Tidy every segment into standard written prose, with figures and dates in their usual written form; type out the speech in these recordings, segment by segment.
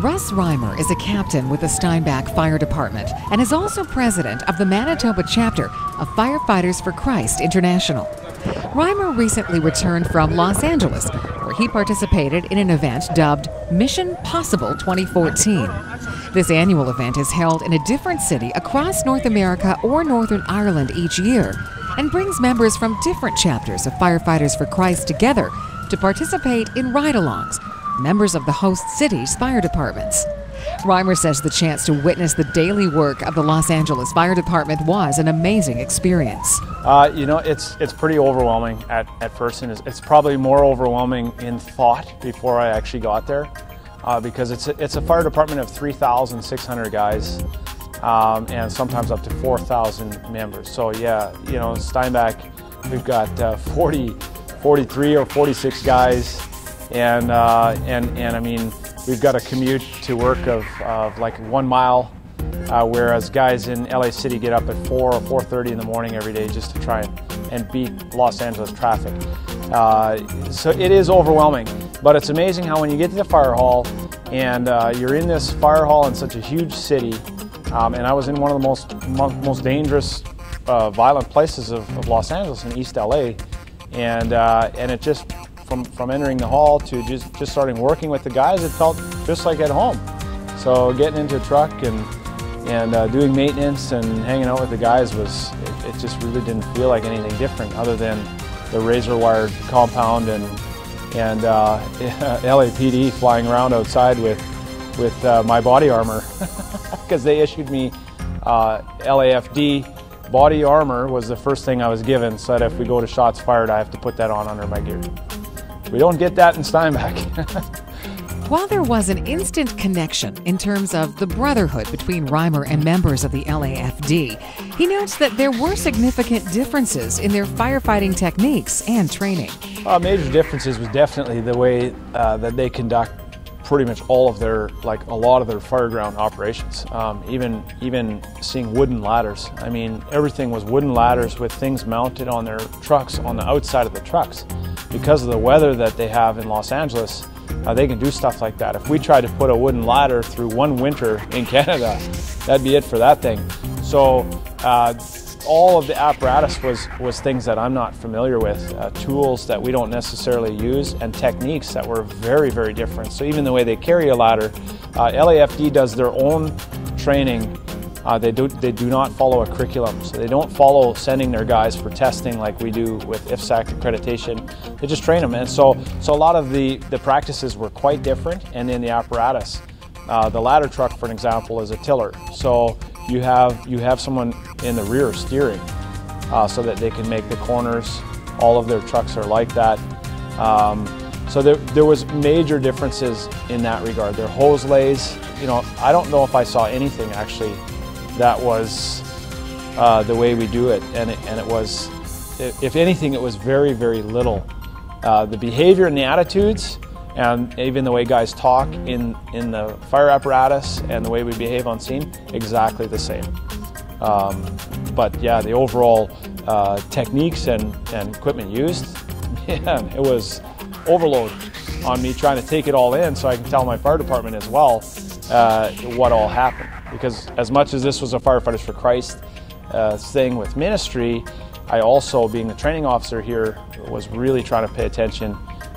Russ Reimer is a captain with the Steinbach Fire Department and is also president of the Manitoba chapter of Firefighters for Christ International. Reimer recently returned from Los Angeles, where he participated in an event dubbed Mission Possible 2014. This annual event is held in a different city across North America or Northern Ireland each year and brings members from different chapters of Firefighters for Christ together to participate in ride-alongs, members of the host city's fire departments. Reimer says the chance to witness the daily work of the Los Angeles Fire Department was an amazing experience. It's pretty overwhelming at first, and it's probably more overwhelming in thought before I actually got there, because it's a fire department of 3,600 guys, and sometimes up to 4,000 members. So yeah, Steinbach, we've got 43 or 46 guys, and I mean, we've got a commute to work of like 1 mile, whereas guys in LA City get up at 4 or 4:30 in the morning every day just to try and beat Los Angeles traffic. So it is overwhelming, but it's amazing how when you get to the fire hall and you're in this fire hall in such a huge city, and I was in one of the most dangerous, violent places of Los Angeles in East LA, and it just from entering the hall to just starting working with the guys, it felt just like at home. So getting into a truck and doing maintenance and hanging out with the guys it just really didn't feel like anything different other than the razor-wired compound and LAPD flying around outside with my body armor, because they issued me LAFD body armor was the first thing I was given, so that if we go to shots fired, I have to put that on under my gear. We don't get that in Steinbach. While there was an instant connection in terms of the brotherhood between Reimer and members of the LAFD, he notes that there were significant differences in their firefighting techniques and training. Major differences was definitely the way that they conduct pretty much all of their, a lot of their fireground operations. Even seeing wooden ladders. I mean, everything was wooden ladders with things mounted on their trucks, on the outside of the trucks. Because of the weather that they have in Los Angeles, they can do stuff like that. If we tried to put a wooden ladder through one winter in Canada, that'd be it for that thing. So all of the apparatus was things that I'm not familiar with, tools that we don't necessarily use, and techniques that were very, very different. So even the way they carry a ladder, LAFD does their own training. They do not follow a curriculum, so they don't follow sending their guys for testing like we do with IFSAC accreditation. They just train them, and so a lot of the practices were quite different. And in the apparatus, the ladder truck, for an example, is a tiller. So you have someone in the rear steering, so that they can make the corners. All of their trucks are like that. So there was major differences in that regard. Their hose lays, I don't know if I saw anything actually that was the way we do it, and it was, if anything, it was very, very little. The behavior and the attitudes, and even the way guys talk in the fire apparatus and the way we behave on scene, exactly the same. But yeah, the overall techniques and equipment used, man, it was overload on me trying to take it all in so I can tell my fire department as well what all happened. Because as much as this was a Firefighters for Christ thing with ministry, I also, being the training officer here, was really trying to pay attention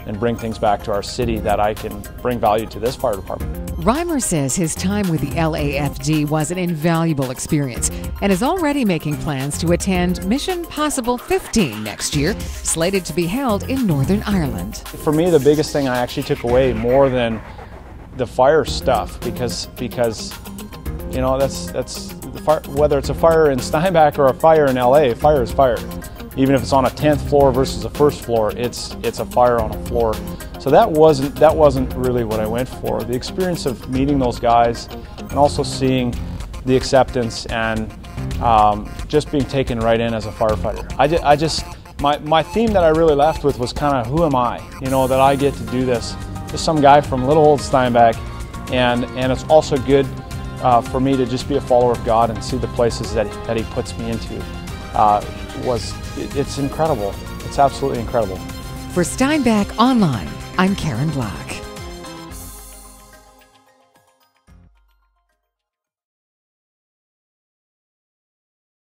and bring things back to our city that I can bring value to this fire department. Reimer says his time with the LAFD was an invaluable experience and is already making plans to attend Mission Possible 15 next year, slated to be held in Northern Ireland. For me, the biggest thing I actually took away, more than the fire stuff, because that's the fire, whether it's a fire in Steinbach or a fire in LA, fire is fire. Even if it's on a 10th floor versus a first floor, it's a fire on a floor. So that wasn't really what I went for. The experience of meeting those guys and also seeing the acceptance and just being taken right in as a firefighter. My theme that I really left with was kind of, who am I? That I get to do this. Just some guy from little old Steinbach, and it's also good for me to just be a follower of God and see the places that He puts me into. It's incredible. It's absolutely incredible. For Steinbach Online, I'm Karen Black.